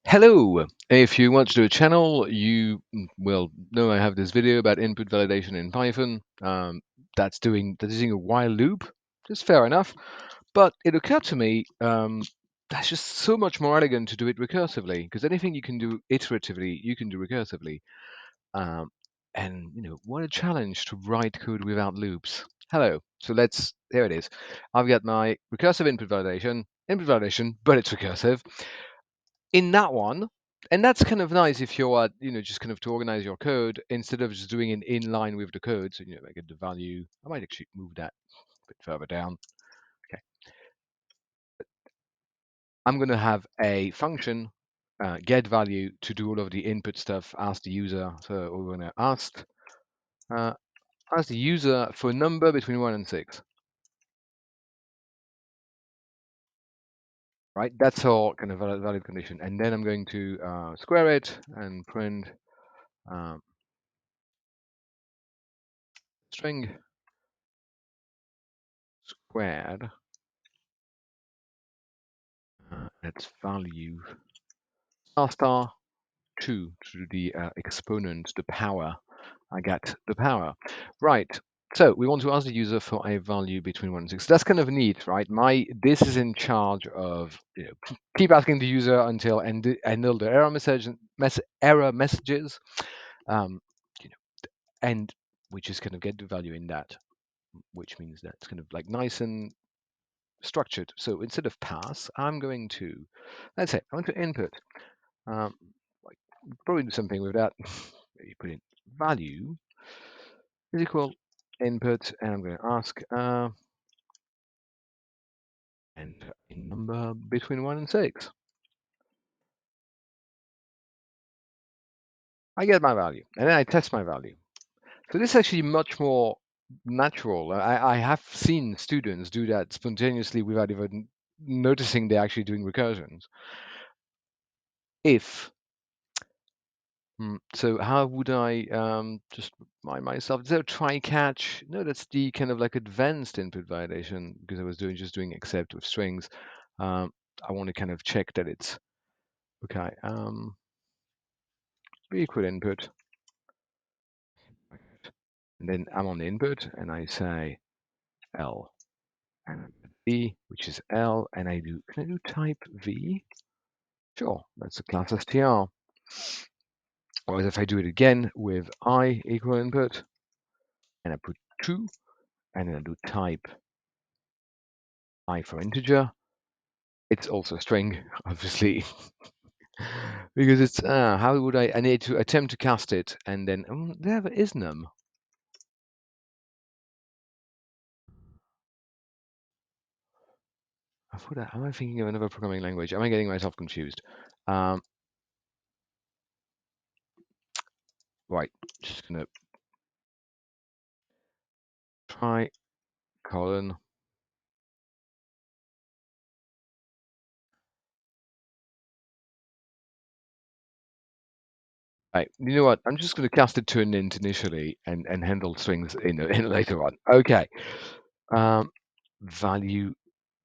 Hello! If you watch the channel, you will know I have this video about input validation in Python. That's using a while loop, just fair enough. But it occurred to me that's just so much more elegant to do it recursively, because anything you can do iteratively, you can do recursively. Um, and what a challenge to write code without loops. Hello. So here it is. I've got my recursive input validation, but it's recursive in that one. And that's kind of nice if you're just kind of to organize your code instead of just doing it in line with the code. So I get the value. I might actually move that a bit further down. Okay, I'm going to have a function get value to do all of the input stuff, ask the user. So we're going to uh, ask the user for a number between 1 and 6. Right, that's our kind of valid condition. And then I'm going to square it and print um, string squared. That's value star 2 to the exponent, the power. I get the power. Right. So we want to ask the user for a value between 1 and 6. That's kind of neat, right? This is in charge of keep asking the user until handle the error messages, um, you know, and we just kind of get the value in that, which means that's kind of like nice and structured. So instead of pass, I'm going to, let's say, I want to input. Um, like probably do something with that. You put in value is equal input, and I'm going to ask and a number between 1 and 6. I get my value, and then I test my value. So this is actually much more natural. I have seen students do that spontaneously without even noticing they're actually doing recursions. If so, how would I just remind myself? Is there a try catch? No, that's the kind of like advanced input validation because I was doing except with strings. Um, I want to kind of check that it's okay. Equal input, and then I'm on the input, and I say L and V, which is L, and can I do type V? Sure, that's a class str. Or if I do it again with I equal input, and I put 2, and then I do type I for integer, it's also a string, obviously, because it's how would I need to attempt to cast it, and then there is num. Am I thinking of another programming language? Am I getting myself confused? Right, just gonna try colon. Right, you know what? I'm just going to cast it to an int initially and handle strings in later on. Okay. Value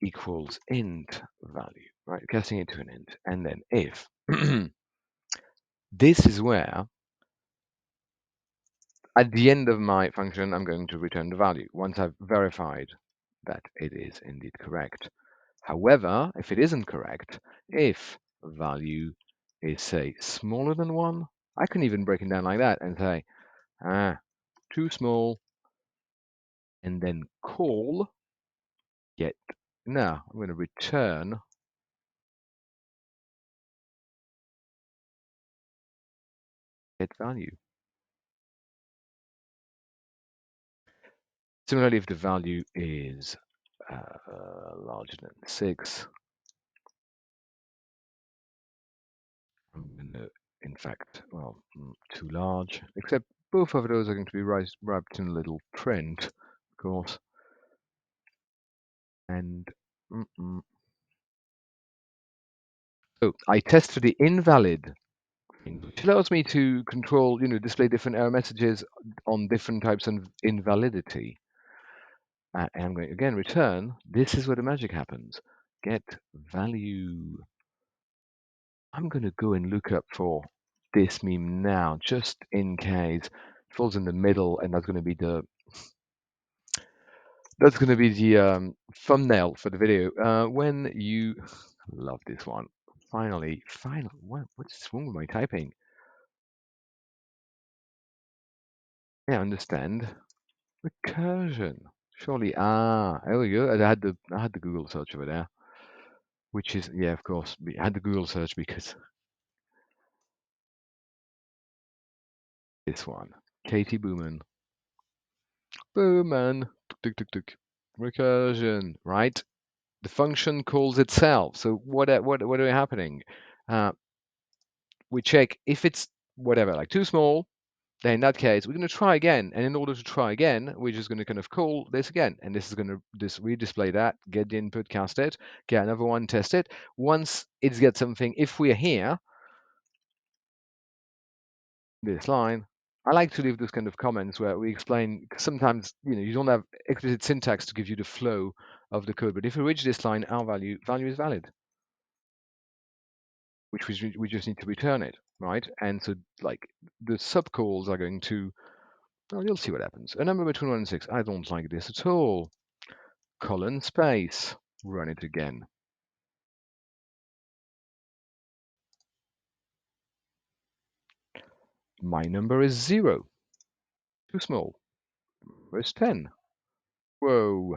equals int value, right? Casting it to an int. And then if this is where at the end of my function, I'm going to return the value once I've verified that it is indeed correct. However, if it isn't correct, if value is, say, smaller than 1, I can even break it down like that and say, too small, and then call get. Now I'm going to return get value. Similarly, if the value is larger than 6, I'm going to, in fact, well, too large, except both of those are going to be wrapped in a little print, of course. And oh, I test for the invalid, which allows me to control, display different error messages on different types of invalidity. And I'm going again return. This is where the magic happens. Get value. I'm going to go and look up for this meme now, just in case it falls in the middle, and that's going to be the thumbnail for the video. When you love this one, finally, what's wrong with my typing? Yeah, understand recursion. Surely, there we go. I had the Google search over there, which is yeah, of course, I had the Google search because this one, Katie Booman, tuk tuk tuk, recursion, right? The function calls itself. So what are happening? Uh, we check if it's whatever, like too small. Then in that case, we're going to try again. And in order to try again, we're just going to kind of call this again. And this is going to redisplay that, get the input, cast it, get another one, test it. Once it's got something, if we're here, this line, I like to leave those kind of comments where we explain, because sometimes, you don't have explicit syntax to give you the flow of the code. But if we reach this line, our value is valid, which we just need to return it, right? And so like the subcalls are going to, well, you'll see what happens. A number between 1 and 6. I don't like this at all. Colon space. Run it again. My number is 0. Too small. Where's 10? Whoa.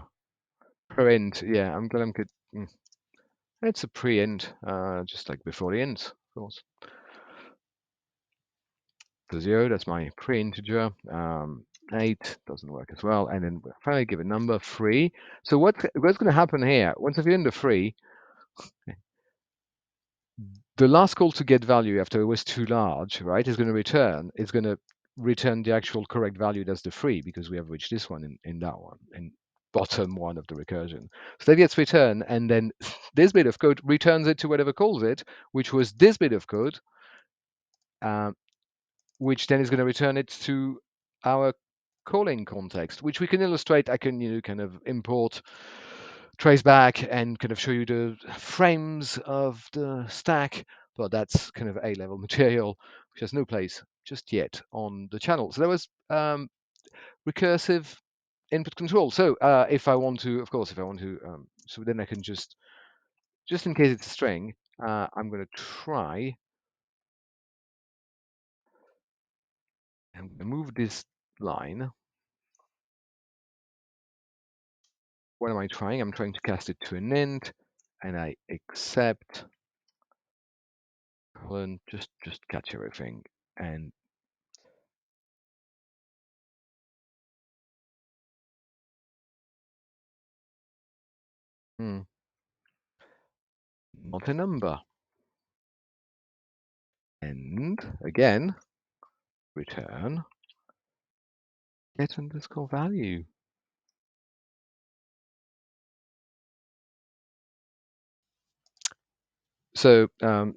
Print. Yeah, I'm glad I'm good. It's a pre-int, just like before the int, of course. So 0, that's my pre-integer. 8 doesn't work as well. And then finally give a number 3. So what's going to happen here? Once I've given the 3, the last call to get value after it was too large, right, is going to return the actual correct value. That's the 3, because we have reached this one in that one, in bottom one of the recursion. So that gets returned, and then this bit of code returns it to whatever calls it, which was this bit of code, which then is going to return it to our calling context, which we can illustrate. I can, kind of import trace back and kind of show you the frames of the stack, but that's kind of A-level material, which has no place just yet on the channel. So that was recursive input control. So if I want to, so then I can just in case it's a string, I'm going to try and move this line. What am I trying? I'm trying to cast it to an int, and I accept colon, just catch everything, and not a number. And again, return get underscore value. So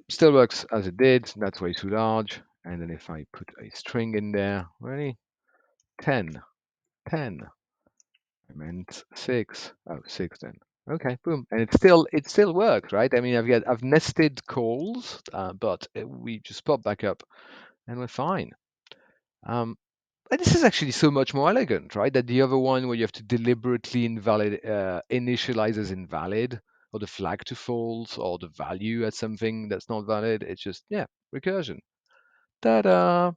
still works as it did. That's way too large. And then if I put a string in there, ready? 10. I meant 6. Oh, 6 then. Okay, boom, and it still works, right? I mean, I've nested calls, but we just pop back up, and we're fine. And this is actually so much more elegant, right? That the other one where you have to deliberately initialize as invalid, or the flag to false, or the value as something that's not valid. It's just, yeah, recursion. Ta-da!